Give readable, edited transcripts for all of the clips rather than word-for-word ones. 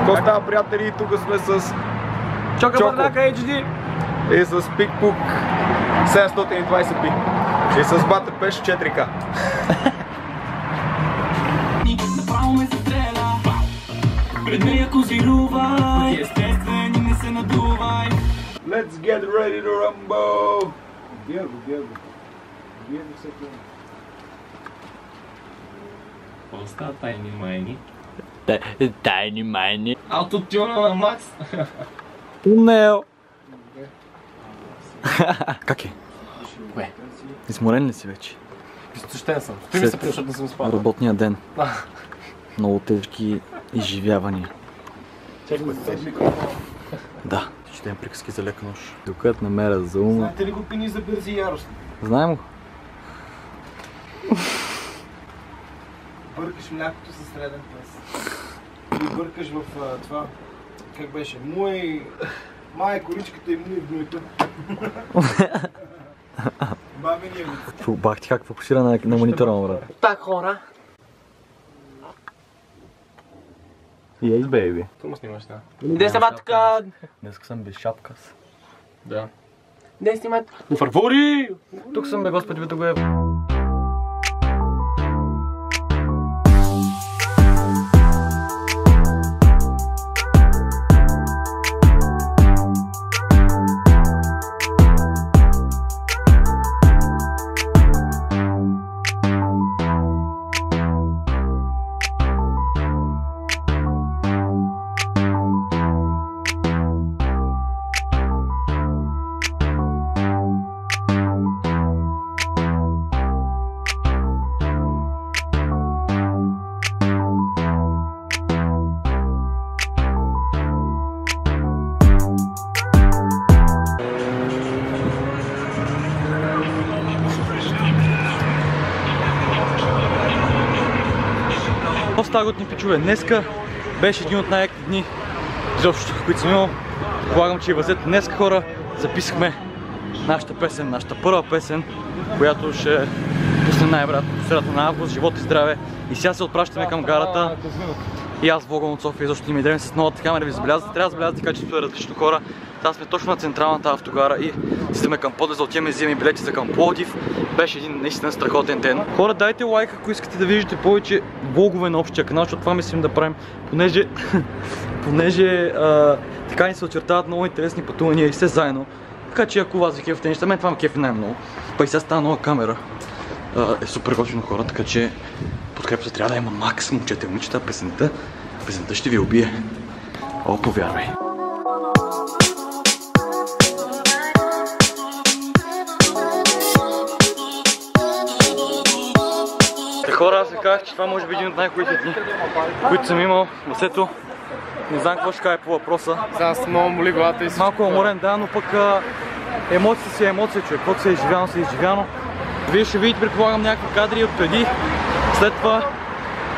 Какво става, приятели? Тук сме с Чока Бърнака HD и с PicBook 720p и с бата Пеш 4K. Направо ме застреля. Пред нея козирувай. Естествен и не се надувай. Let's get ready to rumble! Герго. Герго всеки. Какво става тайни майни? Тайни майни. Аутотюна на Макс. Умнел. Как е? Кое? Изморен ли си вече? Изтощен съм. Спи ми се, защото не съм спал. Работния ден. Много тежки изживявания. Чакай, Да, четем приказки за лека нощ. Докато намеря за ума. Знаете ли го пини за бързи и яростни? Знаем го. Бъркаш млякото със среден пръст. И бъркаш в това, как беше, май коричката и муй гнойта. Бабения ми. Бах ти как фокусира на монитора му, брат. Так, хора. Yes, baby. Тук ме снимаш, да. Де се матка? Днеска съм без шапка. Да. Де снимат? Но фарфори! Тук съм, бе, господи, бе, го е. Става готни пичове. Днеска беше един от най-яките дни, изобщо, които съм имал. Полагам, че и възете днеска, хора, записахме нашата песен, нашата първа песен, която ще пусне най-вероятно по средата на август. Живот и здраве. И сега се отпращаме към гарата. И аз влогам от София, защото има идея с новата камера, ви забелязвате. Трябва да забелязвате качеството е различно, хора. Сега сме точно на централната автогара и слизаме към подлеза, отиваме и вземем билети за към Пловдив. Беше един наистина страхотен ден. Хора, дайте лайк, ако искате да виждате повече влогове на общия канал, защото това мислим да правим, понеже така ни се очертават много интересни пътувания и все заедно. Така че ако вас ви кефите неща, мен това ме кефи най-много. Па и сега става нова камера. Е супер готино, хора, така че подкрепата трябва да има макс, момчета и момичета, песента ще ви убие. О, повярвай. Хора, аз ви казах, че това може би един от най-хубавите дни, които съм имал в сето. Не знам какво ще кажа по въпроса. Сега с много моли главата и си. Малко уморен, да, но пък емоцията си е емоция, човек. Каквото се е изживяно, се е изживяно. Вие ще видите, предполагам, някакви кадри от преди, след това,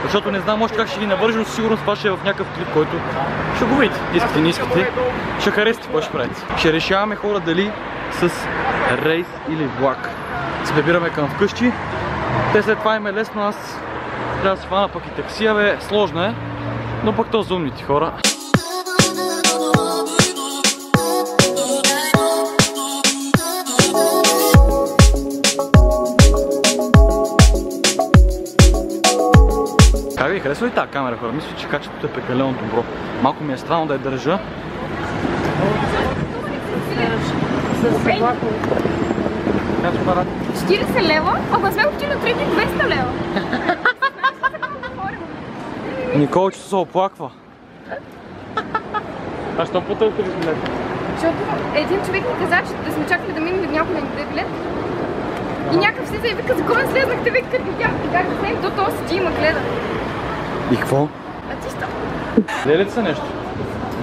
защото не знам още как ще ги навържа, но със сигурност това ще е в някакъв клип, който ще го видите. Искате, не искате, ще харесате какво ще правите. Ще решаваме, хора, дали с рейс или влак се прибираме към вкъщи. Те след това им е лесно, аз трябва да се фана пък и таксия, бе, сложно е, но пък то за умните хора. Как ви харесва ли тази камера, хора? Мисля, че качеството е прекалено добро. Малко ми е странно да я държа. Как ще пара? 40 лева, ако сме купили на 200 лева. Николче се оплаква. А що потълка ли билет? Защото един човек ми каза, че да сме чакали да минем някой да ни даде билет. И някакъв слиза и вика, за кога слезнахте, вика, като видях, как да снем, то този седи има гледа. И какво? А ти що? Лелете са нещо?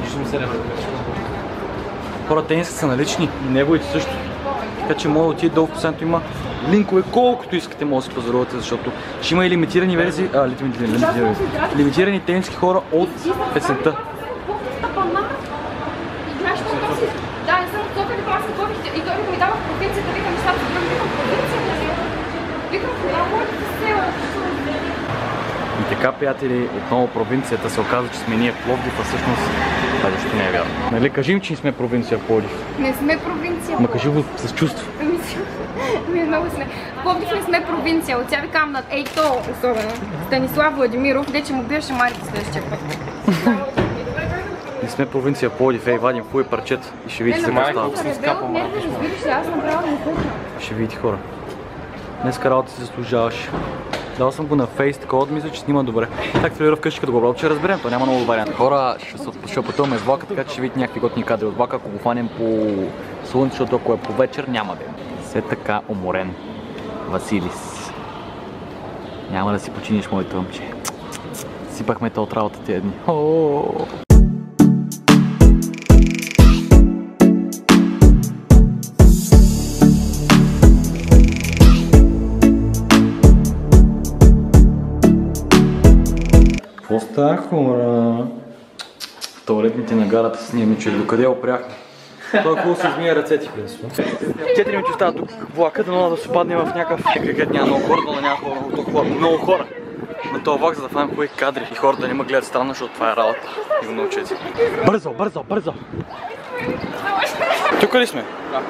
Виждам се лева. Хора, тениска са налични и неговите също. Така че може да отиде долу в последното, има линкове, колкото искате може да се пазарувате, защото ще има и лимитирани версии, лимитирани тениски, хора, от песента. Да, не съм от София, да правя София и той ми дава в провинцията, викам нещата, викам провинцията. Викам, кога може да се така, приятели, отново провинцията се оказа, че сме ние в Пловдив, а всъщност това нещо не е вярно. Нали, кажи им, че сме провинция в Пловдив. Не сме провинция. Ма кажи го с чувство. Ми много сме. В Пловдив не сме провинция. От сега ви казвам ей то особено. Станислав Владимиров, де че му биеше майка следващия път. Не сме провинция в Пловдив, вадим хубави парчета и ще видите за какво става. Не, разбираш ли, аз направо не слушам. Ще видите, хора. Днеска работа си заслужаваш. Дал съм го на фейс, такова мисля, че снима добре. Так трилира вкъщи, като го обрал, че разберем, то няма много вариант. Хора, ще пътуваме с влака, така че ще видите някакви готни кадри от влака, ако го фанем по слънце, защото ако е по вечер, няма да има. Все така уморен. Василис. Няма да си починиш, моето момче. Сипахме те от работа тия дни. Какво става, хора? Туалетните на гарата с ние, че докъде опряхме. Това хубаво се измия ръцете, принципно. 4 минути остава тук влака, дано да се паднем в някакъв където няма много хора, но няма много хора. На този влак, за да фанем хубави кадри и хората да не ме гледат странно, защото това е работа. И го научете. Бързо, бързо, бързо! Тук ли сме? Да.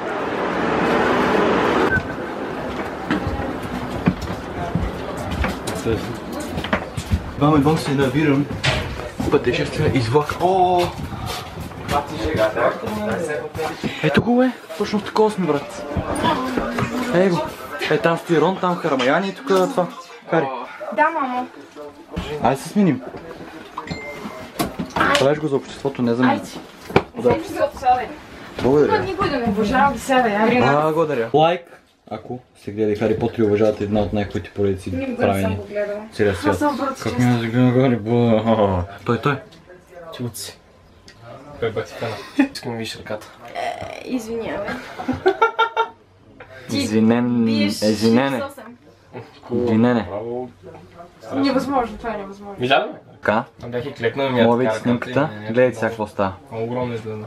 Едвам се навирам пътешествие из влак. Ето го е, точно такова сме, брат. Ей го. Там стои Рон, там Харамаяни и тук това. Хари. Да, мамо. Айде се сменим. Правиш го за обществото, не за мен. Благодаря. Никой да не обожава да себе, я. Благодаря. Лайк, ако сте гледали Хари Потър и уважавате една от най-хубавите поредици правени целия свят. Как ми да гледам Хари Потър? Той. Чуват си. Кой бати фена? Искам виж ръката. Извинявай. Извинене. Невъзможно, това е невъзможно. Видя ли ме? Така. Бях и клекнал ми. Мога видите снимката, гледайте сега какво става. Огромна изгледна.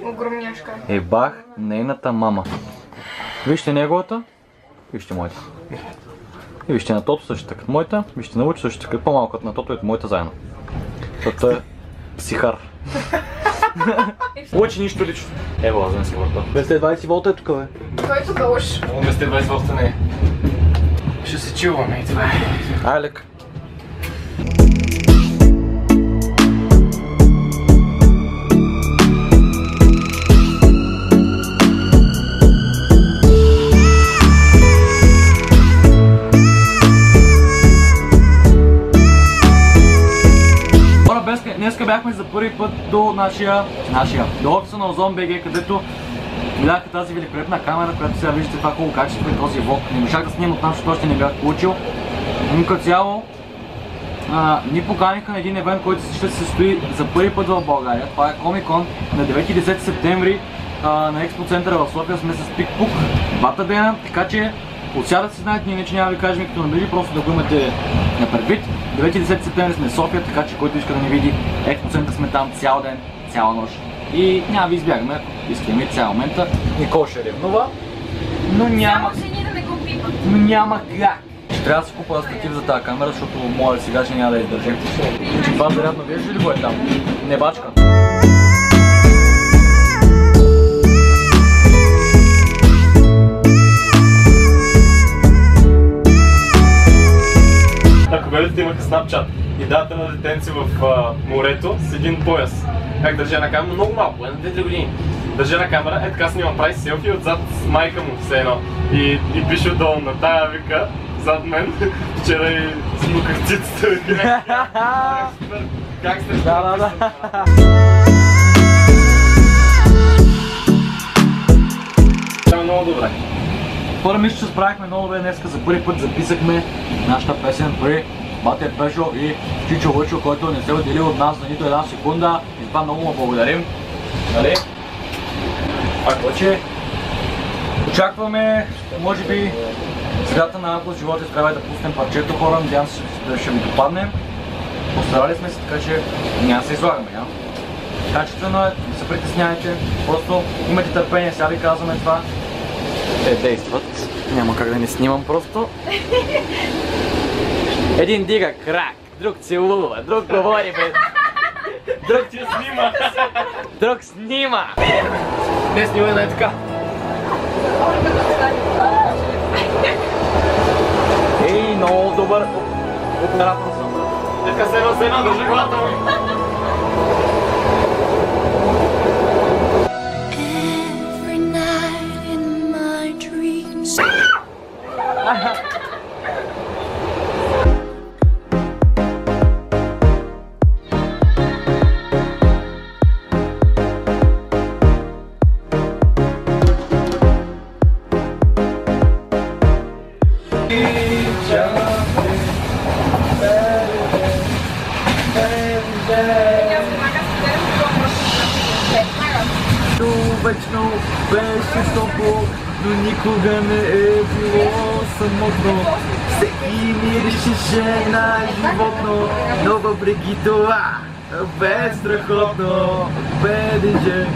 Огромняшка. Ебах нейната мама. Вижте неговата, вижте моята. И вижте на Тото също така моята, вижте на Лучо също така по-малко от на Тото и от моята заедно. Тото е психар. Лучи нищо лично. Ево, лазен си върта. 220 волта е тук, бе. Кой е тук уж? 220 волта не е. Ще се чуваме и това е. Ай, лек. Днеска бяхме за първи път до до офиса на Ozon.bg, където ми даха тази великолепна камера, която сега виждате това хубаво качество и този влог. Не можах да снимам оттам, защото още не бях получил. Но като цяло ни поканиха на един евент, който ще се състои за първи път в България. Това е Comic-Con на 9 и 10 септември на Експо центъра в София. Сме с пик-пук, двата дена, така че от сега да си знаете, ние че няма да ви кажем като наближи, просто да го имате на предвид. 9 и 10 септември сме в София, така че който иска да ни види Експо център сме там цял ден, цяла нощ. И няма ви избягаме, ако искаме цял момента. Никол ще ревнува, но няма как. Ще трябва да си купа статив за тази камера, защото моя сега ще няма да издържим. Това зарядно виждаш ли го е там? Не бачка. Ако гледате, имаха Snapchat и дата на детенци в морето с един пояс. Как държа на камера, много малко, на 2-3 години. Държа на камера, така снимам, прави селфи отзад с майка му все едно. И пише отдолу на тая вика, зад мен, вчера и смуках цицата. Как сте? Да. Това е много добре. Хора, мисля, че справихме много добре днеска. За първи път записахме нашата песен при Бате Пешо и Чичо Лъчо, който не се отдели от нас за нито една секунда. И това много му благодарим. Нали? Ако че очакваме, може би, средата на Анкл живота трябва да пуснем парчето, хора. Надявам се, ще ви допаднем. Постарали сме се, така че няма да се излагаме. Качествено е, не се притесняйте. Просто имайте търпение, сега ви казваме това. Те действат. Няма как да не снимам просто. Един дига крак, друг целува, друг говори, бе. Друг ти снима. Друг снима. Не снимай най така. Ей, много добър оператор съм. Нека се едно, държи главата ми. Every night in my dreams. Вечно беше топло, но никога не е било самотно. Всеки миришеше на животно, но въпреки това бе страхотно. БДЖ.